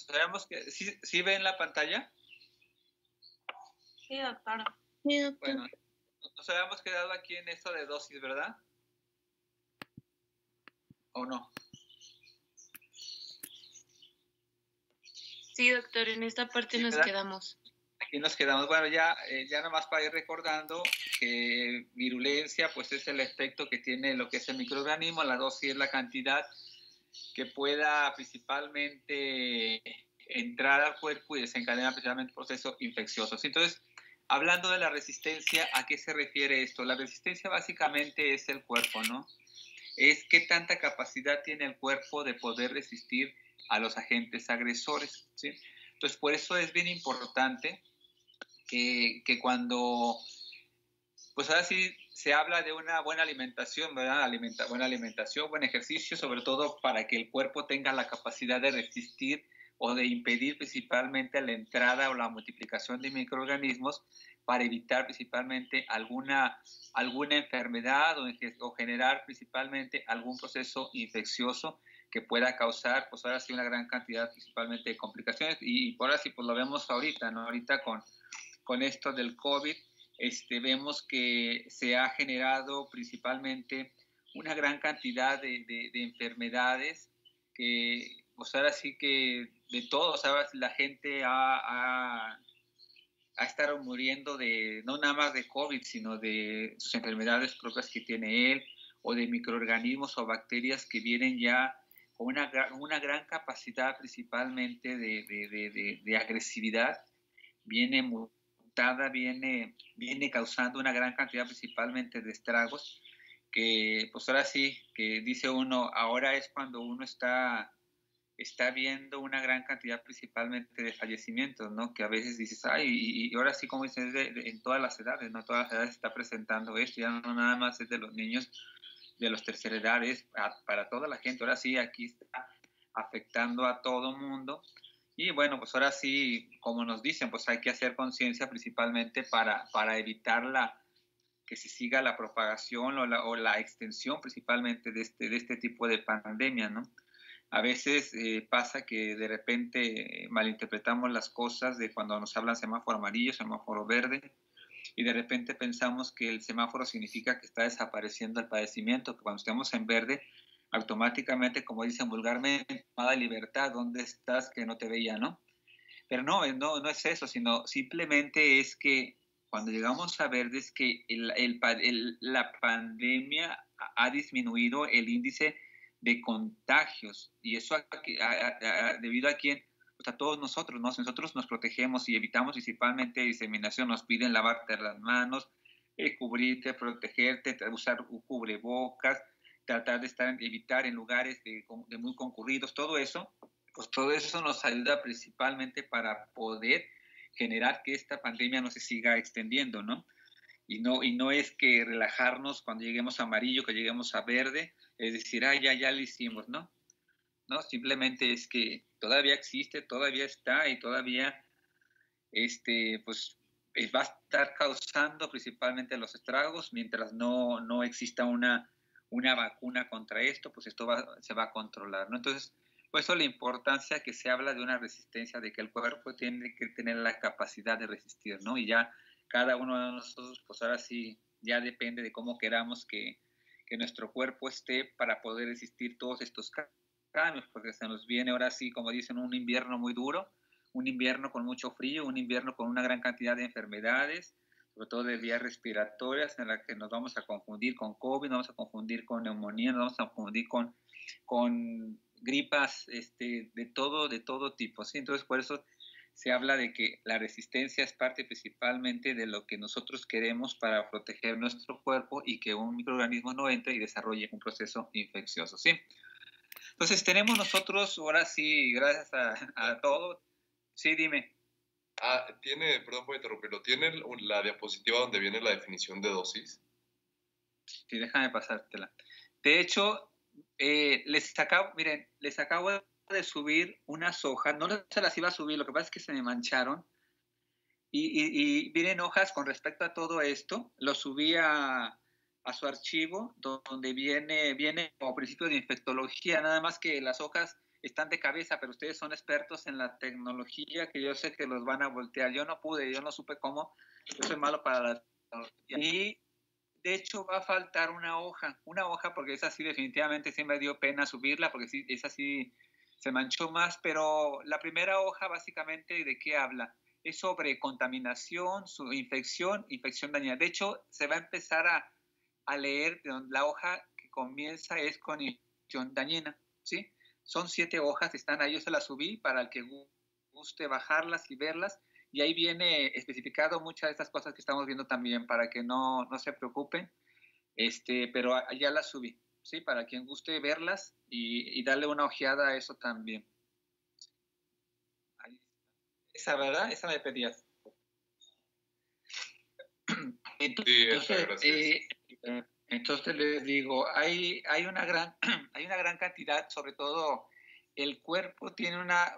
sabemos que sí ven la pantalla. Sí, doctora. Sí, doctor. Bueno, nos habíamos quedado aquí en esto de dosis, ¿verdad? ¿O no? Sí, doctor, en esta parte Sí, nos ¿verdad? quedamos. Aquí nos quedamos. Bueno, ya nomás para ir recordando que virulencia, pues es el efecto que tiene lo que es el microorganismo, la dosis es la cantidad que pueda principalmente entrar al cuerpo y desencadenar principalmente procesos infecciosos. Entonces, hablando de la resistencia, ¿a qué se refiere esto? La resistencia básicamente es el cuerpo, ¿no? Es qué tanta capacidad tiene el cuerpo de poder resistir a los agentes agresores, ¿sí? Entonces, por eso es bien importante que cuando, pues ahora sí se habla de una buena alimentación, ¿verdad? Buena alimentación, buen ejercicio, sobre todo para que el cuerpo tenga la capacidad de resistir o de impedir principalmente la entrada o la multiplicación de microorganismos para evitar principalmente alguna enfermedad o generar principalmente algún proceso infeccioso que pueda causar, pues ahora sí, una gran cantidad principalmente de complicaciones. Y por ahora sí, pues lo vemos ahorita, ¿no? Ahorita con esto del COVID, vemos que se ha generado principalmente una gran cantidad de enfermedades que, pues ahora sí que de todo, ¿sabes? La gente ha estado muriendo de, no nada más de COVID, sino de sus enfermedades propias que tiene él, o de microorganismos o bacterias que vienen ya con una gran capacidad principalmente de agresividad, viene mutada, viene causando una gran cantidad principalmente de estragos, que pues ahora sí, que dice uno, ahora es cuando uno está viendo una gran cantidad principalmente de fallecimientos, ¿no? Que a veces dices, ay, y ahora sí, como dices, en todas las edades, ¿no? Todas las edades está presentando esto, ya no nada más es de los niños de las terceras edades, para toda la gente, ahora sí, aquí está afectando a todo mundo. Y bueno, pues ahora sí, como nos dicen, pues hay que hacer conciencia principalmente para evitar que se siga la propagación o la extensión principalmente de este tipo de pandemia, ¿no? A veces pasa que de repente malinterpretamos las cosas de cuando nos hablan semáforo amarillo, semáforo verde, y de repente pensamos que el semáforo significa que está desapareciendo el padecimiento, que cuando estemos en verde, automáticamente, como dicen vulgarmente, amada libertad, ¿dónde estás que no te veía, no? Pero no es eso, sino simplemente es que cuando llegamos a verde es que la pandemia ha disminuido el índice de contagios, y eso debido a quién, pues a todos nosotros, ¿no? Si nosotros nos protegemos y evitamos principalmente diseminación, nos piden lavarte las manos, cubrirte, protegerte, usar cubrebocas, tratar de evitar en lugares de muy concurridos, todo eso, pues todo eso nos ayuda principalmente para poder generar que esta pandemia no se siga extendiendo, ¿no? Y no es que relajarnos cuando lleguemos a amarillo, que lleguemos a verde, es decir, ya lo hicimos, ¿no? No, simplemente es que todavía existe, todavía está y todavía, pues, va a estar causando principalmente los estragos mientras no exista una vacuna contra esto, pues esto se va a controlar, ¿no? Entonces, por eso la importancia que se habla de una resistencia, de que el cuerpo tiene que tener la capacidad de resistir, ¿no? Y ya cada uno de nosotros, pues ahora sí, ya depende de cómo queramos que nuestro cuerpo esté para poder resistir todos estos cambios, porque se nos viene ahora sí, como dicen, un invierno muy duro, un invierno con mucho frío, un invierno con una gran cantidad de enfermedades, sobre todo de vías respiratorias, en la que nos vamos a confundir con COVID, nos vamos a confundir con neumonía, nos vamos a confundir con gripas de todo tipo, ¿sí? Entonces, por eso se habla de que la resistencia es parte principalmente de lo que nosotros queremos para proteger nuestro cuerpo y que un microorganismo no entre y desarrolle un proceso infeccioso, ¿sí? Entonces, tenemos nosotros, ahora sí, gracias a todo. Sí, dime. Perdón por interrumpirlo, ¿tiene la diapositiva donde viene la definición de dosis? Sí, déjame pasártela. De hecho, les acabo de subir unas hojas, no se las iba a subir, lo que pasa es que se me mancharon, y vienen hojas con respecto a todo esto, lo subí a su archivo, donde viene como principio de infectología, nada más que las hojas están de cabeza, pero ustedes son expertos en la tecnología que yo sé que los van a voltear. Yo no pude, yo no supe cómo, yo soy malo para la tecnología. Y de hecho va a faltar una hoja porque esa sí definitivamente sí me dio pena subirla, porque sí, esa sí se manchó más, pero la primera hoja básicamente ¿de qué habla? Es sobre contaminación, su infección dañina. De hecho, se va a empezar a leer, la hoja que comienza es con infección dañina, ¿sí? Son 7 hojas, están ahí, yo se las subí para el que guste bajarlas y verlas, y ahí viene especificado muchas de estas cosas que estamos viendo también, para que no se preocupen, pero ya las subí, ¿sí? Para quien guste verlas y darle una ojeada a eso también. Ahí. Esa, ¿verdad? Esa me pedías. Entonces les digo, hay una gran cantidad, sobre todo el cuerpo tiene una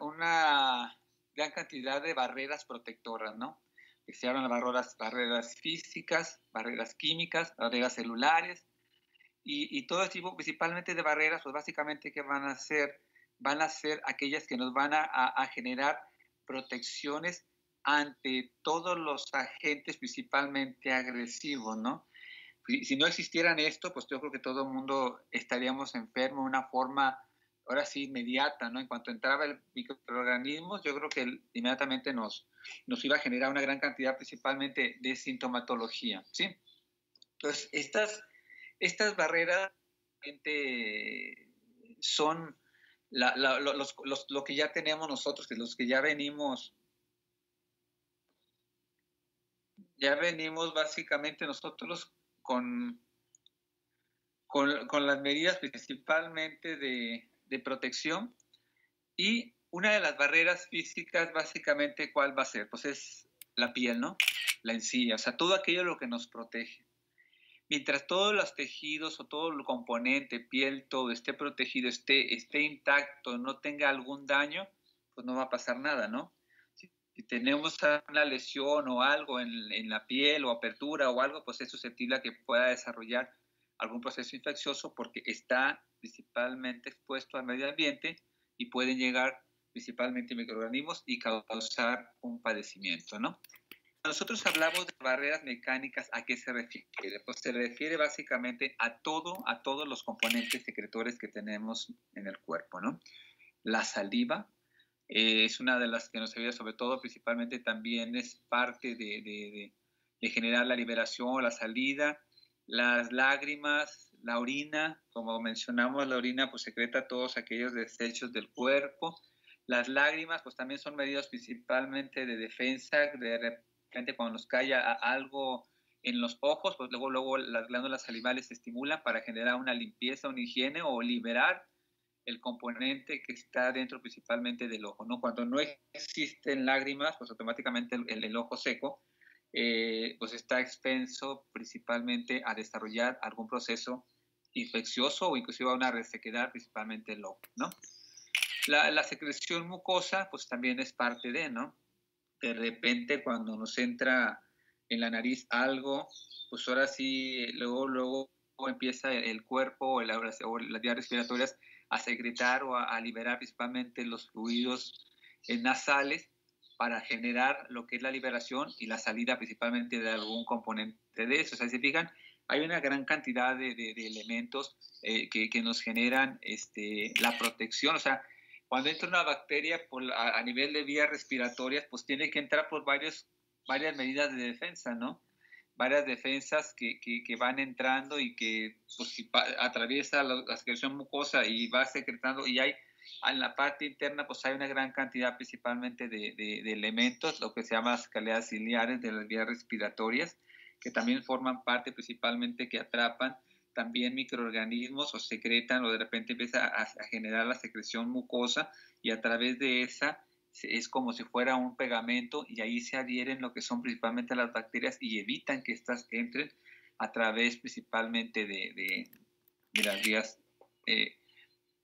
gran cantidad de barreras protectoras, ¿no? Que se llaman barreras físicas, barreras químicas, barreras celulares, y todo tipo, principalmente de barreras, pues básicamente, ¿qué van a hacer? Van a ser aquellas que nos van a generar protecciones ante todos los agentes principalmente agresivos, ¿no? Si no existieran esto, pues yo creo que todo el mundo estaríamos enfermos de una forma, ahora sí, inmediata, ¿no? En cuanto entraba el microorganismo, yo creo que inmediatamente nos iba a generar una gran cantidad principalmente de sintomatología, ¿sí? Entonces, estas barreras son lo que ya tenemos nosotros, que los que ya venimos básicamente nosotros con las medidas principalmente de protección. Y una de las barreras físicas, básicamente, ¿cuál va a ser? Pues es la piel, ¿no? La encía, o sea, todo aquello lo que nos protege. Mientras todos los tejidos o todo el componente, piel, todo esté protegido, esté intacto, no tenga algún daño, pues no va a pasar nada, ¿no? Si tenemos una lesión o algo en la piel o apertura o algo, pues es susceptible a que pueda desarrollar algún proceso infeccioso porque está principalmente expuesto al medio ambiente y pueden llegar principalmente microorganismos y causar un padecimiento, ¿no? Nosotros hablamos de barreras mecánicas, ¿a qué se refiere? Pues se refiere básicamente a todos los componentes secretores que tenemos en el cuerpo, ¿no? La saliva es una de las que nos ayuda, sobre todo, principalmente también es parte de generar la liberación o la salida. Las lágrimas, la orina, como mencionamos, la orina pues secreta todos aquellos desechos del cuerpo. Las lágrimas pues también son medidas principalmente de defensa, de repente cuando nos cae algo en los ojos, pues luego las glándulas salivales se estimulan para generar una limpieza, una higiene o liberar el componente que está dentro principalmente del ojo, ¿no? Cuando no existen lágrimas, pues automáticamente el ojo seco, pues está expenso principalmente a desarrollar algún proceso infeccioso o inclusive a una resequedad, principalmente el ojo, ¿no? La secreción mucosa, pues también es parte de, ¿no? De repente cuando nos entra en la nariz algo, pues ahora sí, luego empieza el cuerpo o las vías respiratorias a secretar o a liberar principalmente los fluidos nasales para generar lo que es la liberación y la salida principalmente de algún componente de eso. O sea, si se fijan, hay una gran cantidad de elementos que nos generan la protección. O sea, cuando entra una bacteria a nivel de vías respiratorias, pues tiene que entrar por varias medidas de defensa, ¿no? Varias defensas que van entrando y que pues, si atraviesa la secreción mucosa y va secretando, y hay en la parte interna pues hay una gran cantidad principalmente de elementos, lo que se llama las escaleras ciliares de las vías respiratorias, que también forman parte principalmente que atrapan también microorganismos o secretan o de repente empieza a generar la secreción mucosa y a través de esa es como si fuera un pegamento y ahí se adhieren lo que son principalmente las bacterias y evitan que éstas entren a través principalmente de las vías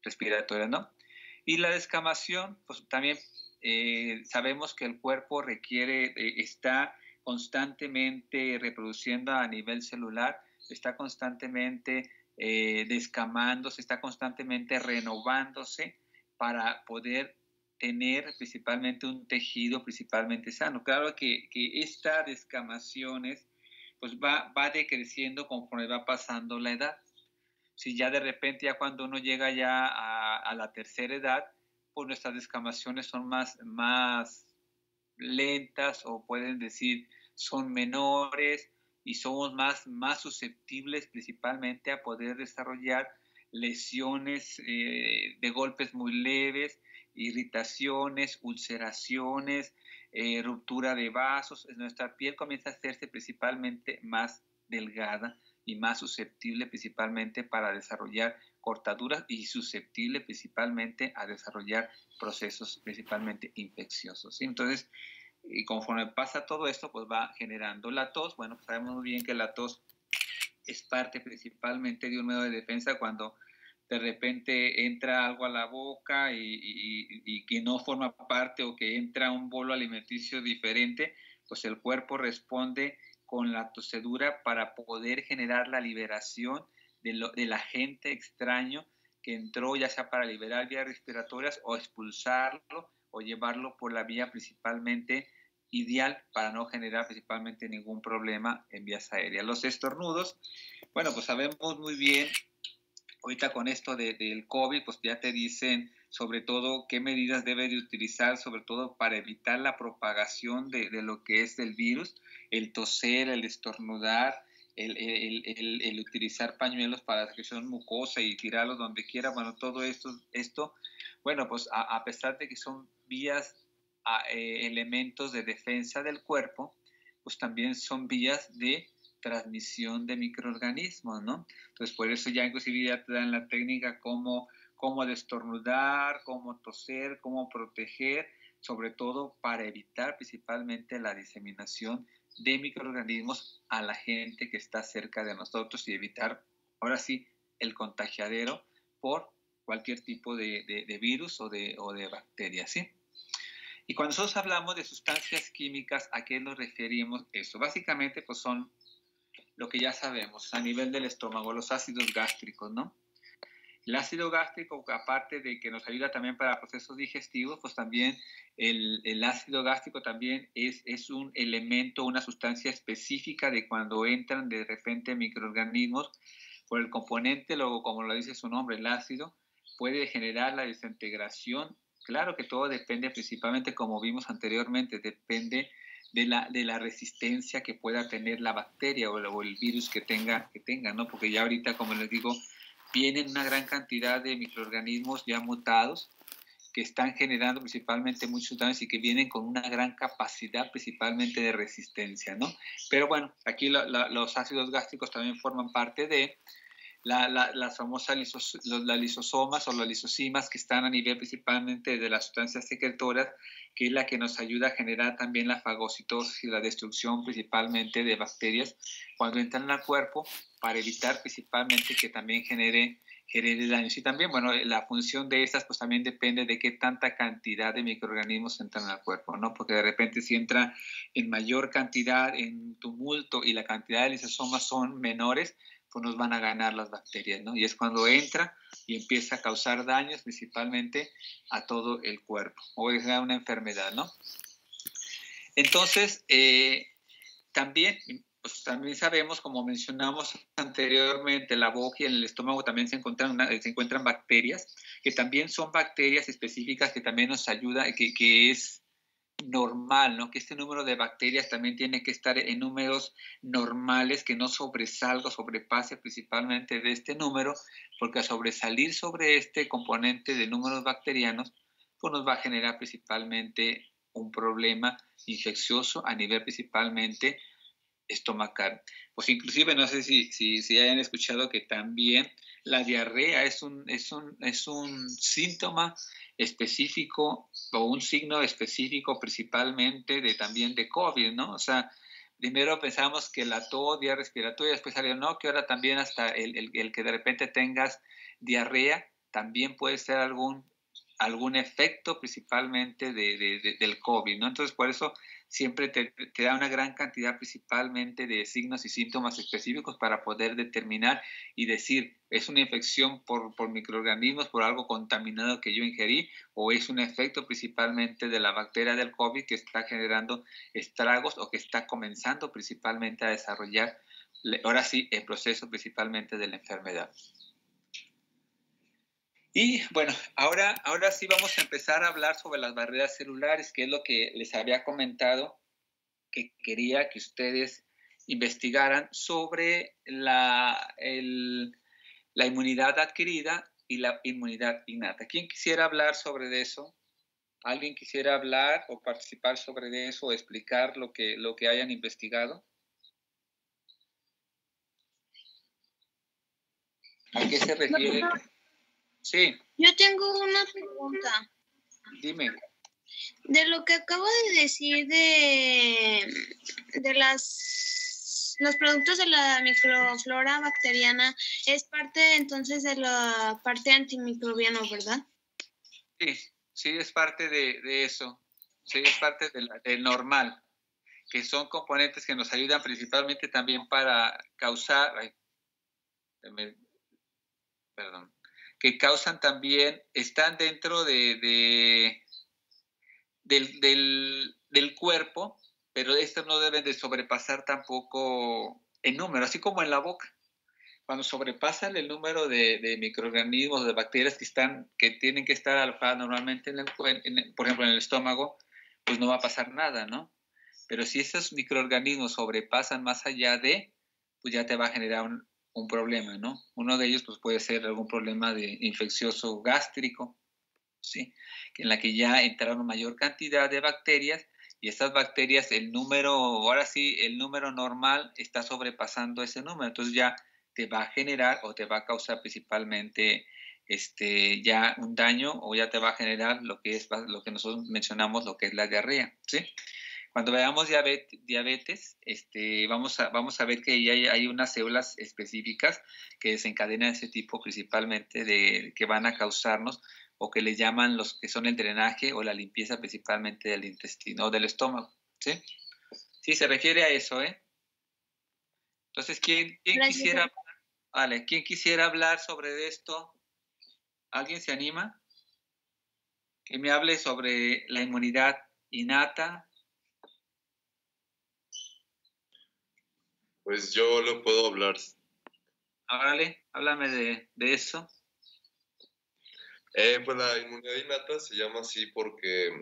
respiratorias, ¿no? Y la descamación, pues también sabemos que el cuerpo requiere, está constantemente reproduciendo a nivel celular, está constantemente descamándose, está constantemente renovándose para poder tener principalmente un tejido principalmente sano. Claro que esta descamaciones pues va decreciendo conforme va pasando la edad. Si ya de repente, ya cuando uno llega ya a la tercera edad, pues nuestras descamaciones son más lentas, o pueden decir son menores, y somos más susceptibles principalmente a poder desarrollar lesiones de golpes muy leves, irritaciones, ulceraciones, ruptura de vasos. Nuestra piel comienza a hacerse principalmente más delgada y más susceptible principalmente para desarrollar cortaduras, y susceptible principalmente a desarrollar procesos principalmente infecciosos, ¿sí? Entonces, y conforme pasa todo esto, pues va generando la tos. Bueno, pues sabemos muy bien que la tos es parte principalmente de un medio de defensa cuando de repente entra algo a la boca y que no forma parte, o que entra un bolo alimenticio diferente, pues el cuerpo responde con la tosedura para poder generar la liberación del agente extraño que entró, ya sea para liberar vías respiratorias o expulsarlo o llevarlo por la vía principalmente ideal para no generar principalmente ningún problema en vías aéreas. Los estornudos, bueno, pues sabemos muy bien, ahorita con esto del COVID, pues ya te dicen sobre todo qué medidas debe de utilizar, sobre todo para evitar la propagación de lo que es el virus, el toser, el estornudar, el utilizar pañuelos para secreción mucosa y tirarlos donde quiera. Bueno, todo esto bueno, pues a pesar de que son vías, elementos de defensa del cuerpo, pues también son vías de transmisión de microorganismos, ¿no? Entonces, por eso ya inclusive ya te dan la técnica cómo destornudar, cómo toser, cómo proteger, sobre todo para evitar principalmente la diseminación de microorganismos a la gente que está cerca de nosotros, y evitar, ahora sí, el contagiadero por cualquier tipo de virus o de bacteria, ¿sí? Y cuando nosotros hablamos de sustancias químicas, ¿a qué nos referimos? Eso básicamente pues son lo que ya sabemos a nivel del estómago, los ácidos gástricos, ¿no? El ácido gástrico, aparte de que nos ayuda también para procesos digestivos, pues también el ácido gástrico también es un elemento, una sustancia específica de cuando entran de repente microorganismos por el componente, luego como lo dice su nombre, el ácido, puede generar la desintegración. Claro que todo depende principalmente, como vimos anteriormente, depende de la resistencia que pueda tener la bacteria o el virus que tenga, ¿no? Porque ya ahorita, como les digo, vienen una gran cantidad de microorganismos ya mutados que están generando principalmente muchos daños y que vienen con una gran capacidad principalmente de resistencia, ¿no? Pero bueno, aquí los ácidos gástricos también forman parte de las famosas las lisosomas o las lisosimas, que están a nivel principalmente de las sustancias secretoras, que es la que nos ayuda a generar también la fagocitosis y la destrucción principalmente de bacterias cuando entran al cuerpo, para evitar principalmente que también genere daños. Y también, bueno, la función de estas pues también depende de qué tanta cantidad de microorganismos entran al cuerpo, ¿no? Porque de repente si entra en mayor cantidad, en tumulto, y la cantidad de lisosomas son menores, pues nos van a ganar las bacterias, ¿no? Y es cuando entra y empieza a causar daños principalmente a todo el cuerpo, o es una enfermedad, ¿no? Entonces, también, pues también sabemos, como mencionamos anteriormente, la boca y en el estómago también se encuentran bacterias, que también son bacterias específicas que también nos ayuda, que es normal, ¿no? Que este número de bacterias también tiene que estar en números normales, que no sobresalga o sobrepase principalmente de este número, porque al sobresalir sobre este componente de números bacterianos, pues nos va a generar principalmente un problema infeccioso a nivel principalmente estomacal. Pues inclusive no sé si hayan escuchado que también la diarrea es un síntoma específico o un signo específico principalmente también de COVID, ¿no? O sea, primero pensamos que la tos, vía respiratoria, después salió, no, que ahora también hasta el que de repente tengas diarrea también puede ser algún algún efecto principalmente del COVID, ¿no? Entonces, por eso siempre te da una gran cantidad principalmente de signos y síntomas específicos para poder determinar y decir, ¿es una infección por microorganismos, por algo contaminado que yo ingerí, o es un efecto principalmente de la bacteria del COVID que está generando estragos o que está comenzando principalmente a desarrollar, ahora sí, el proceso principalmente de la enfermedad? Y bueno, ahora sí vamos a empezar a hablar sobre las barreras celulares, que es lo que les había comentado, que quería que ustedes investigaran sobre la inmunidad adquirida y la inmunidad innata. ¿Quién quisiera hablar sobre eso? ¿Alguien quisiera hablar o participar sobre eso o explicar lo que hayan investigado? ¿A qué se refiere? Sí. Yo tengo una pregunta. Dime. De lo que acabo de decir de los productos de la microflora bacteriana, es parte entonces de la parte antimicrobiana, ¿verdad? Sí, es parte de eso. Sí, es parte del normal, que son componentes que nos ayudan principalmente también para causar, que causan también, están dentro del cuerpo, pero estos no deben de sobrepasar tampoco el número, así como en la boca. Cuando sobrepasan el número de microorganismos, de bacterias que tienen que estar alojadas normalmente por ejemplo, en el estómago, pues no va a pasar nada, ¿no? Pero si esos microorganismos sobrepasan más allá pues ya te va a generar un problema, ¿no? Uno de ellos pues puede ser algún problema de infeccioso gástrico, ¿sí? En la que ya entraron mayor cantidad de bacterias y estas bacterias, el número normal está sobrepasando ese número, entonces ya te va a generar o te va a causar principalmente ya un daño o ya te va a generar lo que nosotros mencionamos, lo que es la diarrea, ¿sí? Cuando veamos diabetes, vamos a ver que ya hay unas células específicas que desencadenan ese tipo principalmente que van a causarnos o que le llaman los que son el drenaje o la limpieza principalmente del intestino o del estómago, ¿sí? Sí, se refiere a eso, ¿eh? Entonces, ¿quién quisiera hablar sobre esto? ¿Alguien se anima? Que me hable sobre la inmunidad innata. Pues yo lo puedo hablar. Háblame de eso. Pues la inmunidad innata se llama así porque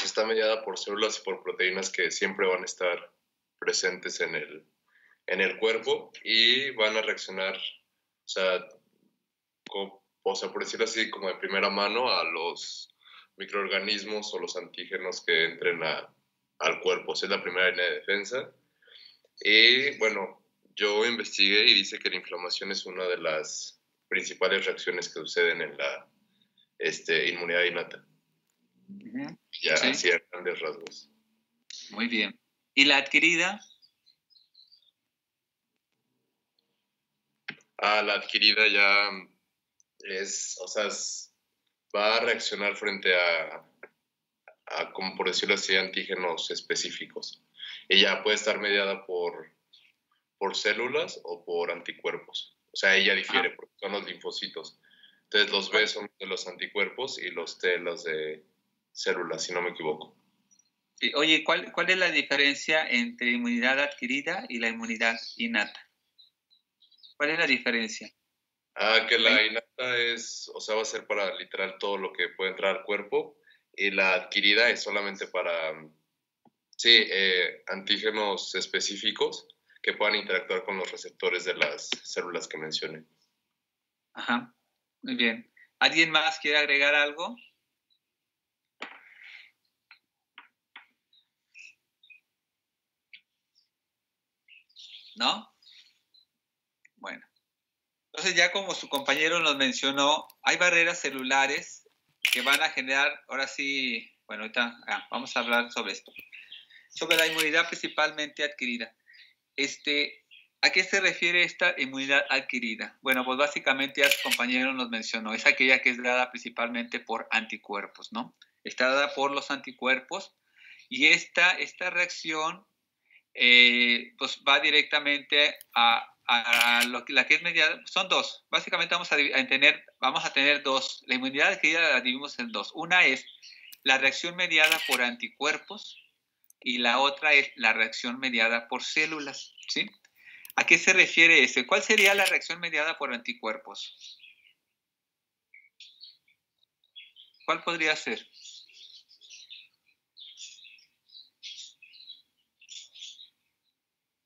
está mediada por células y por proteínas que siempre van a estar presentes en el cuerpo y van a reaccionar, por decirlo así, como de primera mano a los microorganismos o los antígenos que entren al cuerpo. Esa es la primera línea de defensa. Y bueno, yo investigué y dice que la inflamación es una de las principales reacciones que suceden en la inmunidad innata. Uh-huh. Ya, sí. Así a grandes rasgos. Muy bien. ¿Y la adquirida? La adquirida ya va a reaccionar frente a, como por decirlo así, antígenos específicos. Ella puede estar mediada por células o por anticuerpos. O sea, ella difiere porque son los linfocitos. Entonces los B son de los anticuerpos y los T los de células, si no me equivoco. Sí. Oye, ¿cuál es la diferencia entre inmunidad adquirida y la inmunidad innata? ¿Cuál es la diferencia? Que la innata va a ser para literal todo lo que puede entrar al cuerpo y la adquirida es solamente para, antígenos específicos que puedan interactuar con los receptores de las células que mencioné. Ajá, muy bien. ¿Alguien más quiere agregar algo? ¿No? Bueno. Entonces ya como su compañero nos mencionó, hay barreras celulares que van a generar, ahora sí, bueno, ahorita vamos a hablar sobre esto. Sobre la inmunidad principalmente adquirida. ¿A qué se refiere esta inmunidad adquirida? Bueno, pues básicamente ya su compañero nos mencionó, es aquella que es dada principalmente por anticuerpos, ¿no? Está dada por los anticuerpos y esta reacción pues va directamente a la que es mediada, son dos, básicamente vamos a tener dos, la inmunidad adquirida la dividimos en dos, una es la reacción mediada por anticuerpos y la otra es la reacción mediada por células, ¿sí? ¿A qué se refiere ese? ¿Cuál sería la reacción mediada por anticuerpos? ¿Cuál podría ser?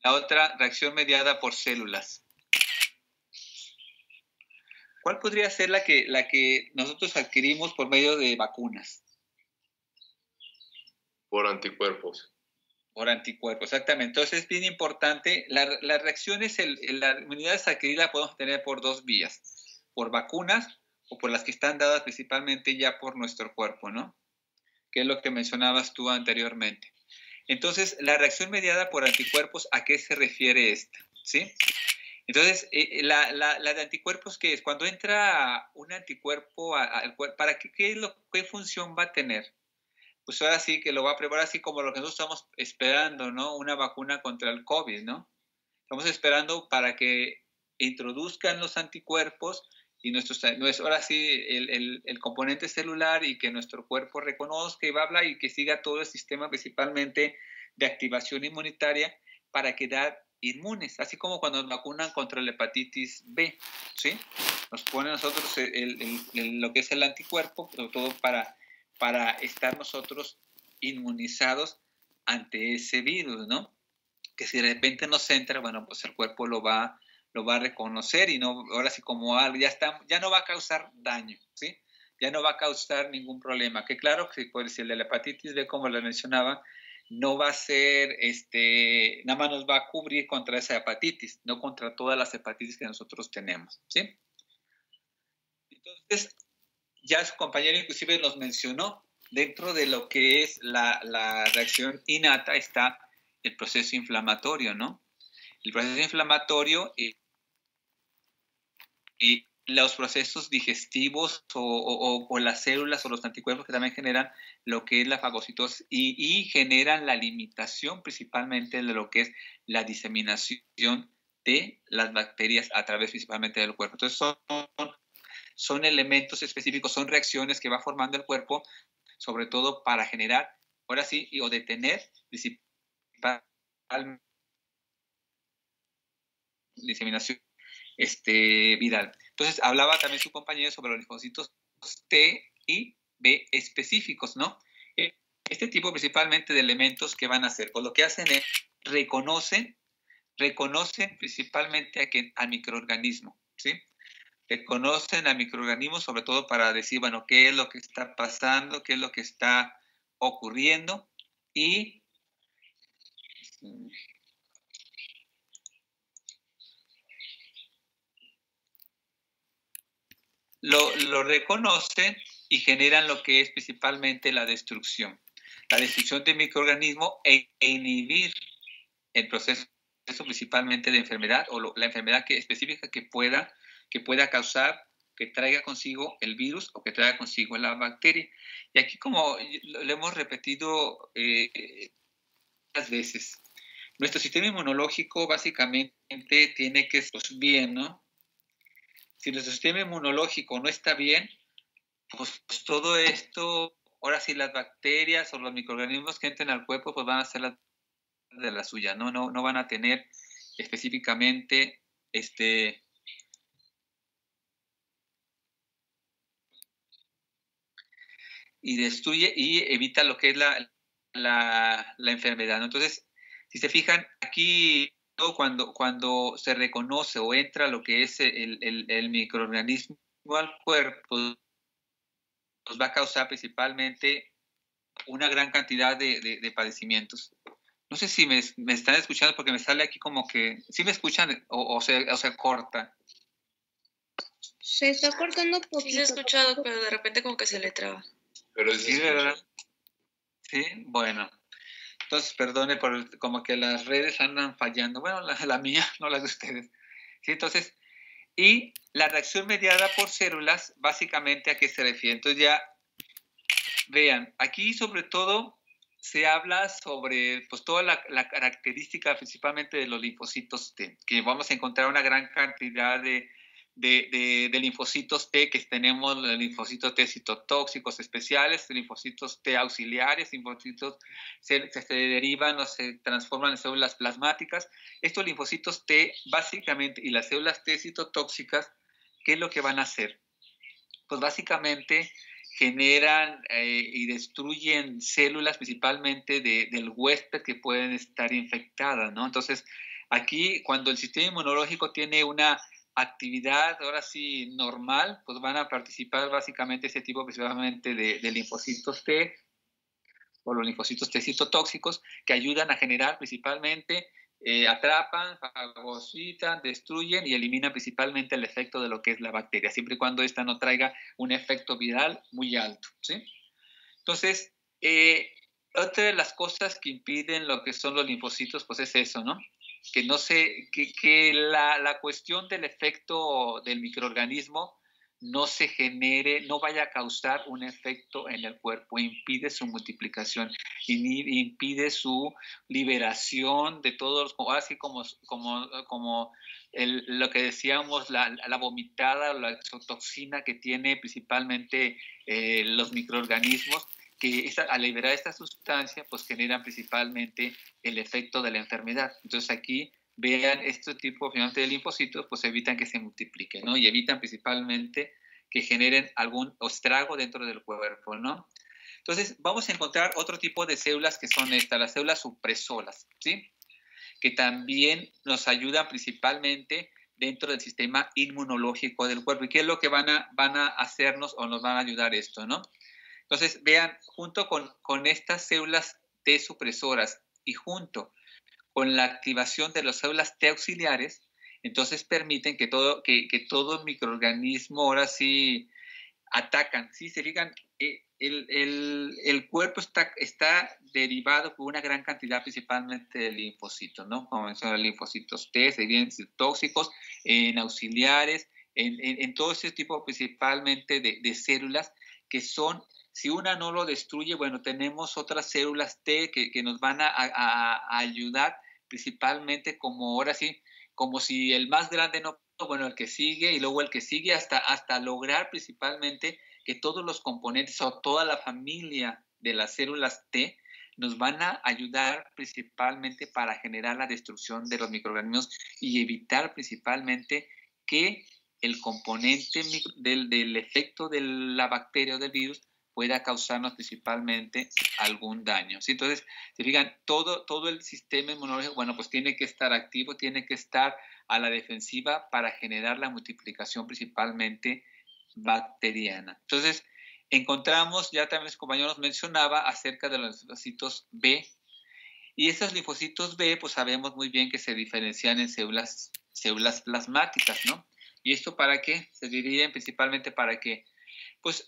La otra, reacción mediada por células. ¿Cuál podría ser la que nosotros adquirimos por medio de vacunas? Por anticuerpos. Por anticuerpos, exactamente. Entonces es bien importante, las reacciones, la inmunidad adquirida la podemos tener por dos vías, por vacunas o por las que están dadas principalmente ya por nuestro cuerpo, ¿no? Que es lo que mencionabas tú anteriormente. Entonces, la reacción mediada por anticuerpos, ¿a qué se refiere esta? ¿Sí? Entonces, la de anticuerpos, ¿qué es? Cuando entra un anticuerpo al cuerpo, ¿para qué función va a tener? Pues ahora sí que lo va a preparar así como lo que nosotros estamos esperando, ¿no? Una vacuna contra el COVID, ¿no? Estamos esperando para que introduzcan los anticuerpos y ahora sí el componente celular y que nuestro cuerpo reconozca y bla, y que siga todo el sistema principalmente de activación inmunitaria para quedar inmunes, así como cuando nos vacunan contra la hepatitis B, ¿sí? Nos pone a nosotros lo que es el anticuerpo, sobre todo para estar nosotros inmunizados ante ese virus, ¿no? Que si de repente nos entra, bueno, pues el cuerpo lo va a reconocer y no, ahora sí como algo, ya no va a causar daño, ¿sí? Ya no va a causar ningún problema. Que claro que si el de la hepatitis B, como lo mencionaba, no va a ser, nada más nos va a cubrir contra esa hepatitis, no contra todas las hepatitis que nosotros tenemos, ¿sí? Entonces, ya su compañero inclusive nos mencionó, dentro de lo que es la reacción innata está el proceso inflamatorio, ¿no? El proceso inflamatorio y los procesos digestivos o las células o los anticuerpos que también generan lo que es la fagocitosis y generan la limitación principalmente de lo que es la diseminación de las bacterias a través principalmente del cuerpo. Entonces son elementos específicos, son reacciones que va formando el cuerpo, sobre todo para generar, ahora sí, o detener principalmente diseminación viral. Entonces, hablaba también su compañero sobre los linfocitos T y B específicos, ¿no? Este tipo principalmente de elementos que van a hacer, pues lo que hacen es reconocen principalmente al microorganismo, ¿sí? Reconocen al microorganismo sobre todo para decir, bueno, qué es lo que está pasando, qué es lo que está ocurriendo y lo reconocen y generan lo que es principalmente la destrucción de microorganismos e inhibir el proceso principalmente de enfermedad o la enfermedad específica que pueda causar, que traiga consigo el virus o que traiga consigo la bacteria. Y aquí, como lo hemos repetido muchas veces, nuestro sistema inmunológico básicamente tiene que estar bien, ¿no? Si nuestro sistema inmunológico no está bien, pues todo esto, ahora sí las bacterias o los microorganismos que entren al cuerpo, pues van a ser de la suya, no van a tener específicamente y destruye y evita lo que es la enfermedad, ¿no? Entonces, si se fijan, aquí cuando se reconoce o entra lo que es el microorganismo al cuerpo, nos va a causar principalmente una gran cantidad de padecimientos. No sé si me están escuchando porque me sale aquí como que, ¿sí me escuchan o se corta? Se está cortando poquito. Sí se ha escuchado, pero de repente como que se le traba. Pero sí, ¿verdad? Sí, bueno. Entonces, perdone por como que las redes andan fallando. Bueno, la mía, no la de ustedes. ¿Sí? Entonces, y la reacción mediada por células, básicamente, ¿a qué se refiere? Entonces ya, vean, aquí sobre todo se habla sobre pues, toda la característica principalmente de los linfocitos T, que vamos a encontrar una gran cantidad de linfocitos T, que tenemos linfocitos T citotóxicos especiales, linfocitos T auxiliares, linfocitos se derivan o se transforman en células plasmáticas. Estos linfocitos T básicamente y las células T citotóxicas, ¿qué es lo que van a hacer? Pues básicamente generan y destruyen células principalmente del huésped que pueden estar infectadas, ¿no? Entonces, aquí cuando el sistema inmunológico tiene una actividad, ahora sí, normal, pues van a participar básicamente ese tipo principalmente de linfocitos T o los linfocitos T citotóxicos que ayudan a generar principalmente atrapan, fagocitan, destruyen y eliminan principalmente el efecto de lo que es la bacteria, siempre y cuando esta no traiga un efecto viral muy alto, ¿sí? Entonces, otra de las cosas que impiden lo que son los linfocitos, pues es eso, ¿no? Que no se, que la cuestión del efecto del microorganismo no se genere, no vaya a causar un efecto en el cuerpo, impide su multiplicación, impide su liberación de todos, así como lo que decíamos, la vomitada o la exotoxina que tiene principalmente los microorganismos, que al liberar esta sustancia, pues generan principalmente el efecto de la enfermedad. Entonces aquí vean este tipo finalmente de linfocitos, pues evitan que se multipliquen, ¿no? Y evitan principalmente que generen algún estrago dentro del cuerpo, ¿no? Entonces vamos a encontrar otro tipo de células que son estas, las células supresoras, ¿sí? Que también nos ayudan principalmente dentro del sistema inmunológico del cuerpo. ¿Y qué es lo que van a hacernos o nos van a ayudar esto, no? Entonces, vean, junto con estas células T supresoras y junto con la activación de las células T auxiliares, entonces permiten que todo microorganismo ahora sí atacan, ¿sí? Se fijan, el cuerpo está derivado por una gran cantidad principalmente de linfocitos, ¿no? Como son los linfocitos T, se dividen en tóxicos, en auxiliares, en todo ese tipo principalmente de células que son, si una no lo destruye, bueno, tenemos otras células T que nos van a ayudar principalmente como ahora sí, como si el más grande no, bueno, el que sigue y luego el que sigue hasta lograr principalmente que todos los componentes o toda la familia de las células T nos van a ayudar principalmente para generar la destrucción de los microorganismos y evitar principalmente que el componente del efecto de la bacteria o del virus pueda causarnos principalmente algún daño. ¿Sí? Entonces, se fijan, todo el sistema inmunológico, bueno, pues tiene que estar activo, tiene que estar a la defensiva para generar la multiplicación principalmente bacteriana. Entonces, encontramos, ya también los compañeros mencionaba acerca de los linfocitos B, y esos linfocitos B, pues sabemos muy bien que se diferencian en células plasmáticas, ¿no? ¿Y esto para qué? Se dividen principalmente para que, pues,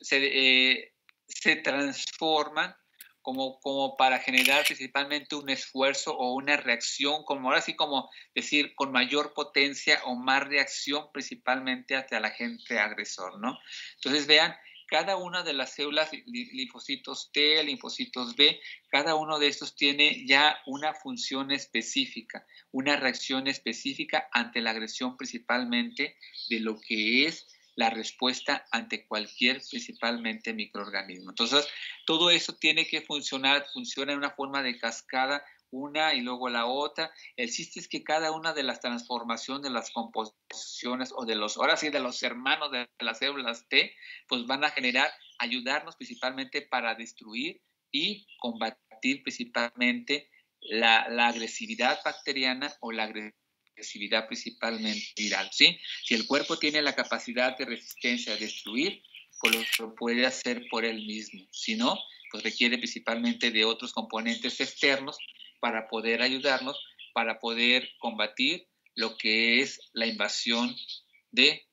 se transforman como para generar principalmente un esfuerzo o una reacción, como ahora sí como decir, con mayor potencia o más reacción principalmente hacia el agente agresor, ¿no? Entonces vean, cada una de las células, linfocitos T, linfocitos B, cada uno de estos tiene ya una función específica, una reacción específica ante la agresión principalmente de lo que es la respuesta ante cualquier, principalmente microorganismo. Entonces, todo eso tiene que funcionar, funciona en una forma de cascada, una y luego la otra. El chiste es que cada una de las transformaciones, de las composiciones o de los, ahora sí, de los hermanos de las células T, pues van a generar, ayudarnos principalmente para destruir y combatir principalmente la agresividad bacteriana o la agresividad principalmente viral, ¿sí? Si el cuerpo tiene la capacidad de resistencia a destruir, pues lo puede hacer por él mismo. Si no, pues requiere principalmente de otros componentes externos para poder ayudarnos, para poder combatir lo que es la invasión de,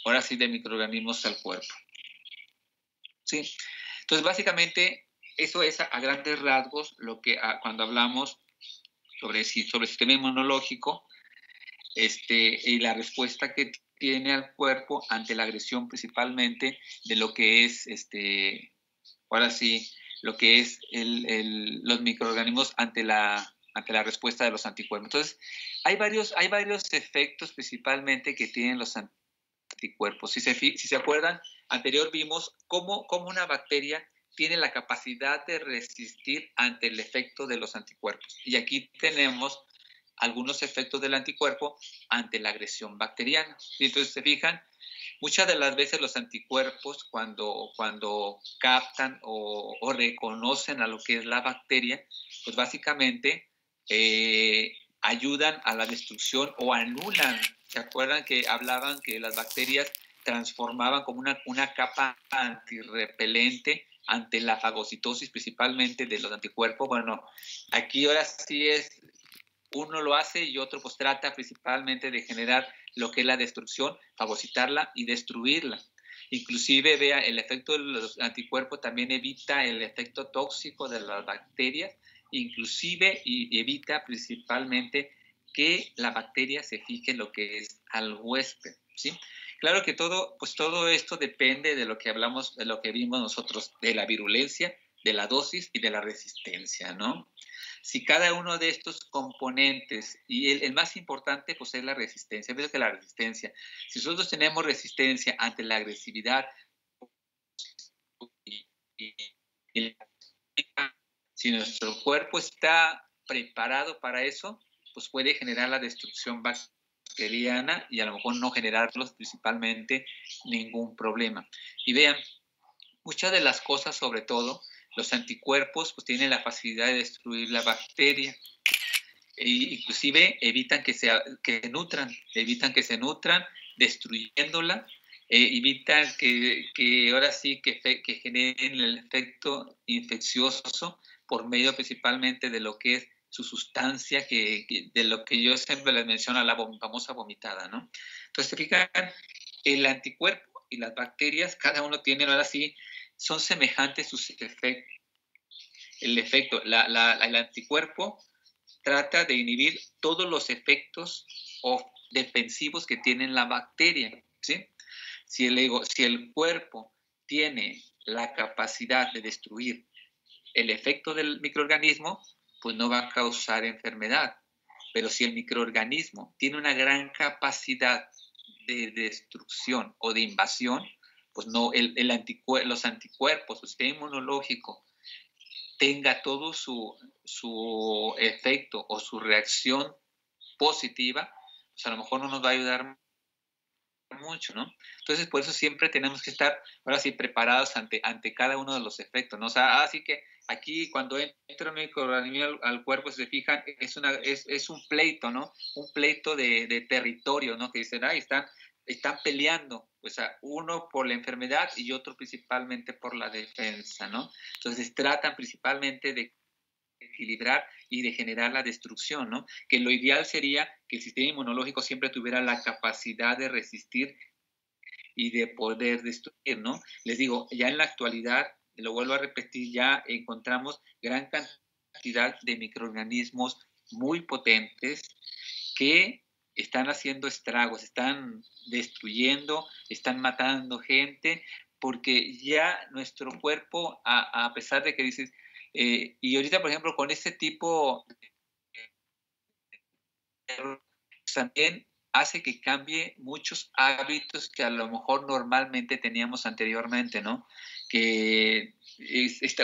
ahora sí, de microorganismos al cuerpo. ¿Sí? Entonces, básicamente, eso es a grandes rasgos lo que cuando hablamos sobre el sistema inmunológico, y la respuesta que tiene al cuerpo ante la agresión principalmente de lo que es, ahora sí, lo que es los microorganismos ante la respuesta de los anticuerpos. Entonces, hay varios efectos principalmente que tienen los anticuerpos. Si se acuerdan, anterior vimos cómo una bacteria tiene la capacidad de resistir ante el efecto de los anticuerpos. Y aquí tenemos algunos efectos del anticuerpo ante la agresión bacteriana. Y entonces, se fijan, muchas de las veces los anticuerpos, cuando captan o reconocen a lo que es la bacteria, pues básicamente ayudan a la destrucción o anulan. ¿Se acuerdan que hablaban que las bacterias transformaban como una capa antirrepelente ante la fagocitosis principalmente de los anticuerpos? Bueno, aquí ahora sí es, uno lo hace y otro pues trata principalmente de generar lo que es la destrucción, fagocitarla y destruirla. Inclusive, vea, el efecto de los anticuerpos también evita el efecto tóxico de las bacterias, inclusive y evita principalmente que la bacteria se fije en lo que es al huésped, ¿sí? Claro que todo esto depende de lo que hablamos, de lo que vimos nosotros, de la virulencia, de la dosis y de la resistencia, ¿no? Si cada uno de estos componentes, y el más importante pues es la resistencia, veo que la resistencia, si nosotros tenemos resistencia ante la agresividad y si nuestro cuerpo está preparado para eso, pues puede generar la destrucción bacteriana y a lo mejor no generarlos principalmente ningún problema. Y vean, muchas de las cosas, sobre todo, los anticuerpos pues tienen la facilidad de destruir la bacteria. E inclusive evitan que se nutran destruyéndola, evitan que ahora sí que generen el efecto infeccioso por medio principalmente de lo que es su sustancia, de lo que yo siempre les menciono, la famosa vomitada, ¿no? Entonces, se fijan, el anticuerpo y las bacterias, cada uno tiene, ahora sí, son semejantes sus efectos. El anticuerpo trata de inhibir todos los efectos defensivos que tiene la bacteria, ¿sí? Si el cuerpo tiene la capacidad de destruir el efecto del microorganismo, pues no va a causar enfermedad. Pero si el microorganismo tiene una gran capacidad de destrucción o de invasión, pues no, los anticuerpos, el sistema inmunológico, tenga todo su efecto o su reacción positiva, pues a lo mejor no nos va a ayudar mucho, ¿no? Entonces, por eso siempre tenemos que estar, ahora sí, preparados ante cada uno de los efectos, ¿no? O sea, así que aquí cuando entra un microorganismo al cuerpo, si se fijan, es un pleito, ¿no? Un pleito de territorio, ¿no? Que dicen, están peleando, pues uno por la enfermedad y otro principalmente por la defensa, ¿no? Entonces tratan principalmente de equilibrar y de generar la destrucción, ¿no? Que lo ideal sería que el sistema inmunológico siempre tuviera la capacidad de resistir y de poder destruir, ¿no? Les digo, ya en la actualidad, lo vuelvo a repetir, ya encontramos gran cantidad de microorganismos muy potentes que están haciendo estragos, están destruyendo, están matando gente, porque ya nuestro cuerpo, a pesar de que dices, y ahorita, por ejemplo, con este tipo, también hace que cambie muchos hábitos que a lo mejor normalmente teníamos anteriormente, ¿no? Que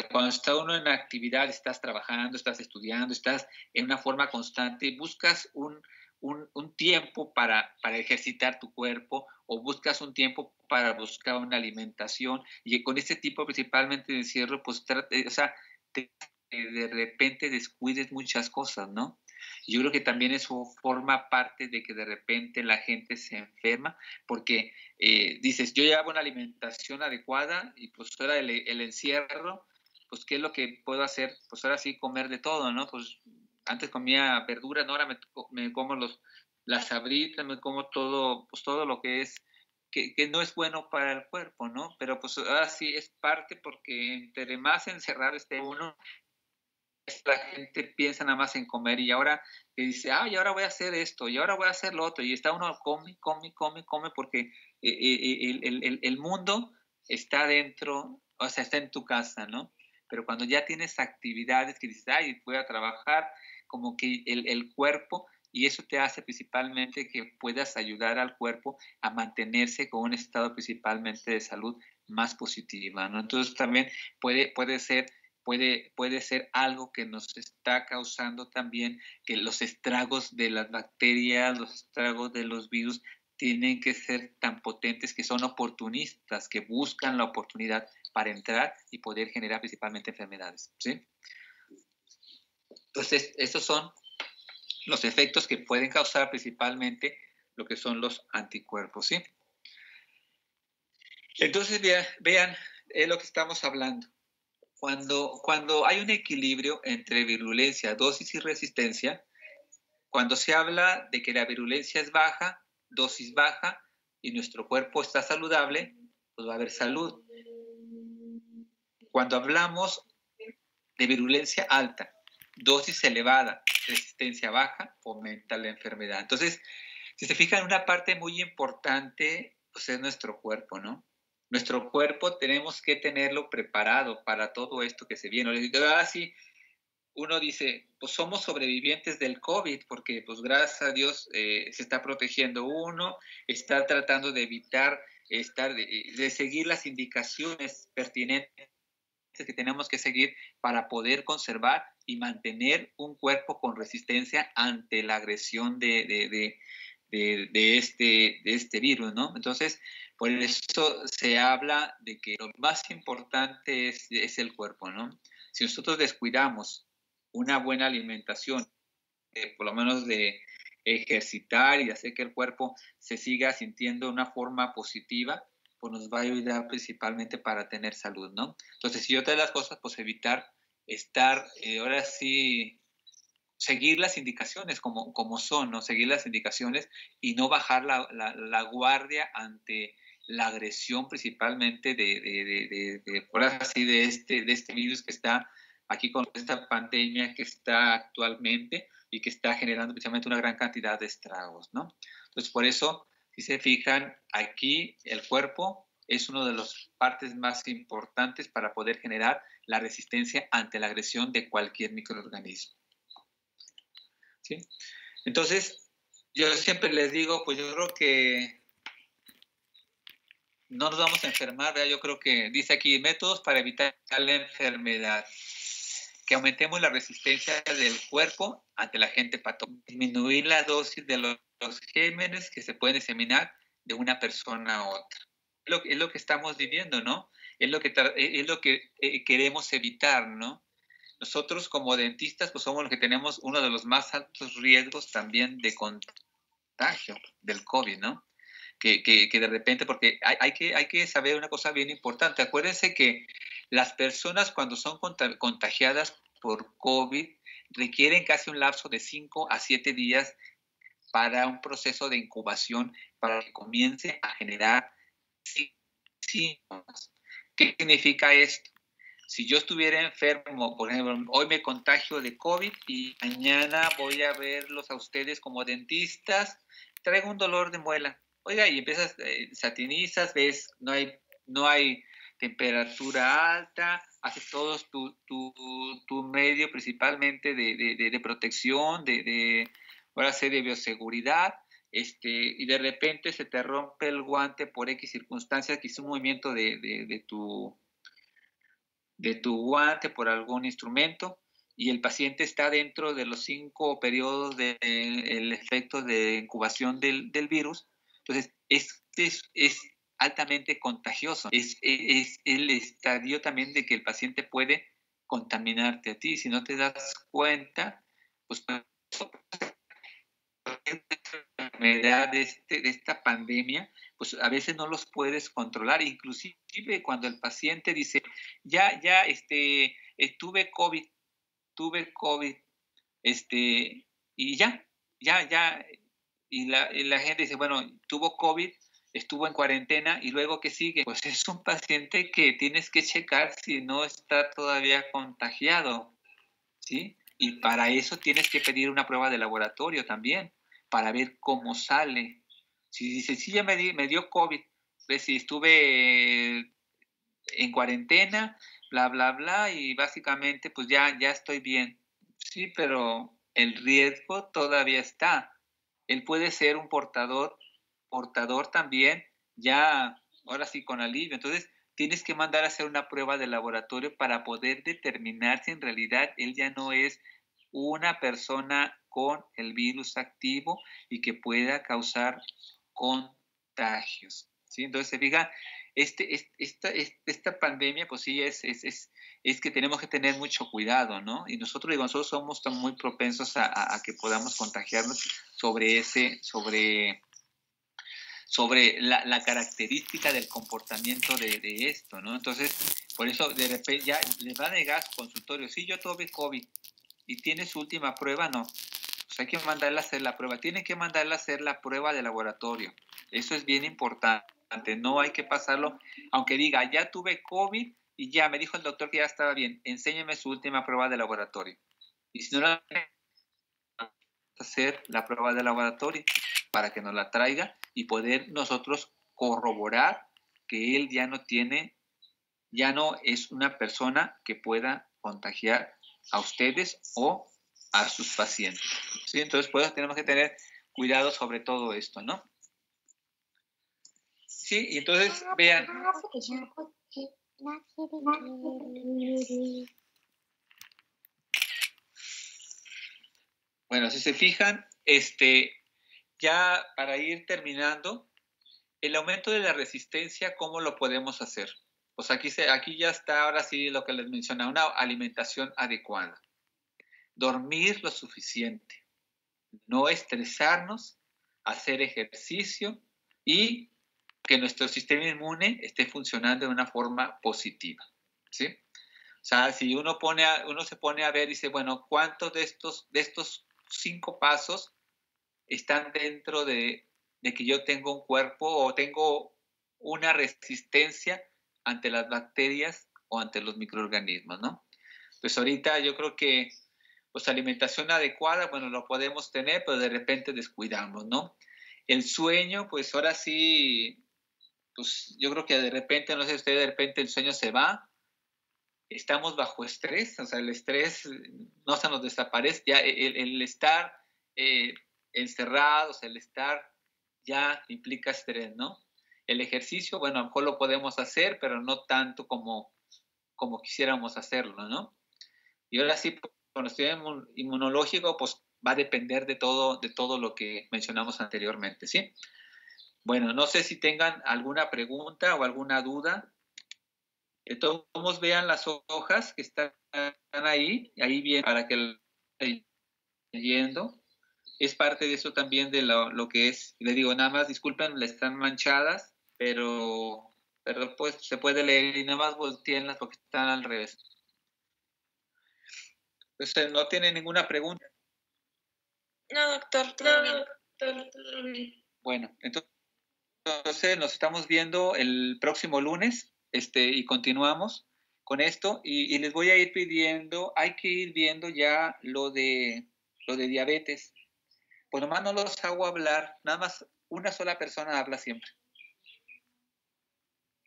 cuando está uno en actividad, estás trabajando, estás estudiando, estás en una forma constante, buscas un tiempo para ejercitar tu cuerpo o buscas un tiempo para buscar una alimentación y con este tipo principalmente de encierro, pues de repente descuides muchas cosas, ¿no? Yo creo que también eso forma parte de que de repente la gente se enferma porque dices, yo llevo una alimentación adecuada y pues ahora el encierro, pues ¿qué es lo que puedo hacer? Pues ahora sí comer de todo, ¿no? Pues antes comía verduras, ¿no? Ahora me como las sabritas, me como todo, pues todo lo que es que no es bueno para el cuerpo, ¿no? Pero pues ahora sí es parte, porque entre más encerrado esté uno, la gente piensa nada más en comer, y ahora te dice, y ahora voy a hacer esto, y ahora voy a hacer lo otro, y está uno come, porque el mundo está dentro, o sea, está en tu casa, ¿no? Pero cuando ya tienes actividades que dices, voy a trabajar, como que el cuerpo, y eso te hace principalmente que puedas ayudar al cuerpo a mantenerse con un estado principalmente de salud más positiva, ¿no? Entonces también puede ser algo que nos está causando también que los estragos de las bacterias, los estragos de los virus tienen que ser tan potentes, que son oportunistas, que buscan la oportunidad para entrar y poder generar principalmente enfermedades, ¿sí? Entonces, esos son los efectos que pueden causar principalmente lo que son los anticuerpos, ¿sí? Entonces, vean, es lo que estamos hablando. Cuando hay un equilibrio entre virulencia, dosis y resistencia, cuando se habla de que la virulencia es baja, dosis baja, y nuestro cuerpo está saludable, pues va a haber salud. Cuando hablamos de virulencia alta, dosis elevada, resistencia baja, fomenta la enfermedad. Entonces, si se fijan, una parte muy importante, pues es nuestro cuerpo, ¿no? Nuestro cuerpo tenemos que tenerlo preparado para todo esto que se viene. Sí, uno dice, pues somos sobrevivientes del COVID, porque pues gracias a Dios se está protegiendo uno, está tratando de evitar, de seguir las indicaciones pertinentes que tenemos que seguir para poder conservar y mantener un cuerpo con resistencia ante la agresión de este virus, ¿no? Entonces, por eso se habla de que lo más importante es el cuerpo, ¿no? Si nosotros descuidamos una buena alimentación, por lo menos de ejercitar y hacer que el cuerpo se siga sintiendo de una forma positiva, pues nos va a ayudar principalmente para tener salud, ¿no? Entonces, si otra de las cosas, pues evitar estar, ahora sí, seguir las indicaciones como son, ¿no? Seguir las indicaciones y no bajar la guardia ante la agresión principalmente por así, de este virus que está aquí, con esta pandemia que está actualmente y que está generando precisamente una gran cantidad de estragos, ¿no? Entonces, por eso, si se fijan, aquí el cuerpo es una de las partes más importantes para poder generar la resistencia ante la agresión de cualquier microorganismo, ¿sí? Entonces, yo siempre les digo, pues yo creo que no nos vamos a enfermar, ¿verdad? Yo creo que dice aquí métodos para evitar la enfermedad: que aumentemos la resistencia del cuerpo ante la agente patógeno, disminuir la dosis de los gérmenes que se pueden diseminar de una persona a otra. Es lo que estamos viviendo, ¿no? Es lo que queremos evitar, ¿no? Nosotros como dentistas, pues somos los que tenemos uno de los más altos riesgos también de contagio del COVID, ¿no? Que de repente, porque hay que saber una cosa bien importante. Acuérdense que las personas, cuando son contagiadas por COVID, requieren casi un lapso de 5 a 7 días para un proceso de incubación, para que comience a generar síntomas. ¿Qué significa esto? Si yo estuviera enfermo, por ejemplo, hoy me contagio de COVID y mañana voy a verlos a ustedes como dentistas, traigo un dolor de muela. Oiga, y empiezas, satinizas, ves, no hay temperatura alta, haces todos tu medio principalmente de protección, ahora sí, de bioseguridad, y de repente se te rompe el guante por X circunstancias, que hizo un movimiento de tu guante por algún instrumento, y el paciente está dentro de los 5 periodos del efecto de incubación del virus. Entonces, es altamente contagioso. Es el estadio también de que el paciente puede contaminarte a ti. Si no te das cuenta, pues enfermedad de esta pandemia, pues a veces no los puedes controlar. Inclusive cuando el paciente dice, ya, tuve COVID, y ya, y la gente dice, bueno, tuvo COVID, estuvo en cuarentena y luego ¿qué sigue? Pues es un paciente que tienes que checar si no está todavía contagiado, ¿sí? Y para eso tienes que pedir una prueba de laboratorio también, para ver cómo sale. Si dice, sí, ya me dio COVID, ves si estuve en cuarentena, bla, bla, bla, y básicamente pues ya estoy bien. Sí, pero el riesgo todavía está. Él puede ser un portador también, ya, ahora sí, con alivio. Entonces, tienes que mandar a hacer una prueba de laboratorio para poder determinar si en realidad él ya no es una persona con el virus activo y que pueda causar contagios. ¿Sí? Entonces, se fija, esta pandemia, pues sí, es que tenemos que tener mucho cuidado, ¿no? Y nosotros somos muy propensos a que podamos contagiarnos sobre la característica del comportamiento de esto, ¿no? Entonces, por eso de repente ya le va a negar su consultorio. Sí, yo tuve COVID y tiene su última prueba, no. Pues hay que mandarle a hacer la prueba. Tiene que mandarle a hacer la prueba de laboratorio. Eso es bien importante. No hay que pasarlo, aunque diga, ya tuve COVID y ya me dijo el doctor que ya estaba bien. Enséñeme su última prueba de laboratorio. Y si no la hacer la prueba de laboratorio para que nos la traiga y poder nosotros corroborar que él ya no es una persona que pueda contagiar a ustedes o a sus pacientes. ¿Sí? Entonces, pues tenemos que tener cuidado sobre todo esto, ¿no? Sí, y entonces, vean. Bueno, si se fijan, ya para ir terminando, el aumento de la resistencia, ¿cómo lo podemos hacer? Pues aquí ya está ahora sí lo que les mencionaba, una alimentación adecuada. Dormir lo suficiente, no estresarnos, hacer ejercicio y que nuestro sistema inmune esté funcionando de una forma positiva, ¿sí? O sea, si uno se pone a ver y dice, bueno, ¿cuántos de estos 5 pasos están dentro de que yo tengo un cuerpo o tengo una resistencia ante las bacterias o ante los microorganismos, ¿no? Pues ahorita yo creo que pues alimentación adecuada, bueno, lo podemos tener, pero de repente descuidamos, ¿no? El sueño, pues ahora sí, pues yo creo que de repente, no sé si usted de repente el sueño se va, estamos bajo estrés, o sea, el estrés no se nos desaparece, ya el estar encerrados, el estar ya implica estrés, ¿no? El ejercicio, bueno, a lo mejor lo podemos hacer, pero no tanto como quisiéramos hacerlo, ¿no? Y ahora sí, con el estudio inmunológico, pues va a depender de todo lo que mencionamos anteriormente, ¿sí? Bueno, no sé si tengan alguna pregunta o alguna duda. De todos modos, vean las hojas que están ahí bien para que lo estén leyendo. Es parte de eso también de lo que es, le digo, nada más, disculpen, están manchadas, pero pues se puede leer y nada más volteenlas porque están al revés. Entonces, ¿no tiene ninguna pregunta? No, doctor, todo bien. Bueno, entonces nos estamos viendo el próximo lunes y continuamos con esto y les voy a ir pidiendo, hay que ir viendo ya lo de diabetes. Pues nomás no los hago hablar, nada más una sola persona habla siempre.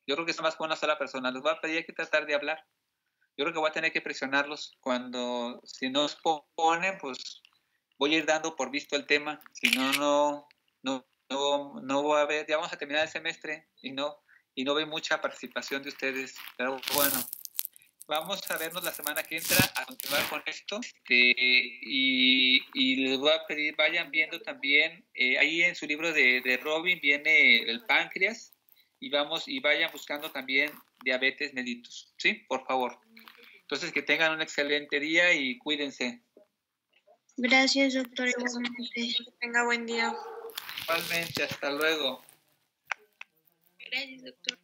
Yo creo que es más con una sola persona. Les voy a pedir, hay que tratar de hablar. Yo creo que voy a tener que presionarlos si no os ponen, pues voy a ir dando por visto el tema. Si no voy a ver, ya vamos a terminar el semestre y no ve mucha participación de ustedes. Pero bueno, vamos a vernos la semana que entra a continuar con esto. Y les voy a pedir, vayan viendo también, ahí en su libro de Robin viene el páncreas y vayan buscando también diabetes mellitus, ¿sí? Por favor. Entonces, que tengan un excelente día y cuídense. Gracias, doctor. Igualmente. Que tenga buen día. Igualmente, hasta luego. Gracias, doctor.